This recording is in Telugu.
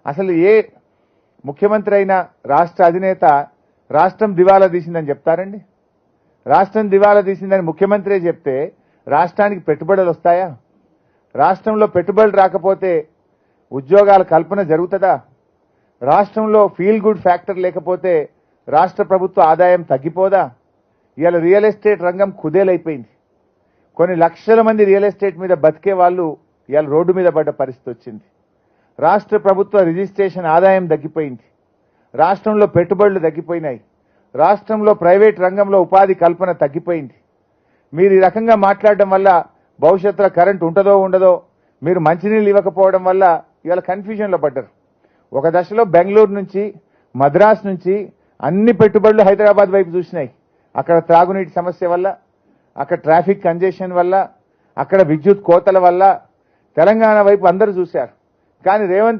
అసలు ఏ ముఖ్యమంత్రి అయినా రాష్ట్ర అధినేత రాష్ట్రం దివాలా తీసిందని చెప్తారండి? రాష్ట్రం దివాలా తీసిందని ముఖ్యమంత్రే చెప్తే రాష్ట్రానికి పెట్టుబడులు వస్తాయా? రాష్ట్రంలో పెట్టుబడులు రాకపోతే ఉద్యోగాల కల్పన జరుగుతుందా? రాష్ట్రంలో ఫీల్ గుడ్ ఫ్యాక్టర్ లేకపోతే రాష్ట్ర ప్రభుత్వ ఆదాయం తగ్గిపోదా? ఇవాళ రియల్ ఎస్టేట్ రంగం కుదేలైపోయింది. కొన్ని లక్షల మంది రియల్ ఎస్టేట్ మీద బతికే వాళ్ళు ఇవాళ రోడ్డు మీద పడ్డ పరిస్థితి వచ్చింది. రాష్ట్ర ప్రభుత్వ రిజిస్ట్రేషన్ ఆదాయం తగ్గిపోయింది. రాష్ట్రంలో పెట్టుబడులు తగ్గిపోయినాయి. రాష్ట్రంలో ప్రైవేట్ రంగంలో ఉపాధి కల్పన తగ్గిపోయింది. మీరు ఈ రకంగా మాట్లాడడం వల్ల భవిష్యత్తులో కరెంట్ ఉంటుందో ఉండదో, మీరు మంచినీళ్ళు ఇవ్వకపోవడం వల్ల ఇవాళ కన్ఫ్యూజన్లో పడ్డారు. ఒక దశలో బెంగళూరు నుంచి మద్రాస్ నుంచి అన్ని పెట్టుబడులు హైదరాబాద్ వైపు చూసినాయి. అక్కడ త్రాగునీటి సమస్య వల్ల, అక్కడ ట్రాఫిక్ కంజెషన్ వల్ల, అక్కడ విద్యుత్ కోతల వల్ల తెలంగాణ వైపు అందరూ చూశారు. కానీ రేవంత్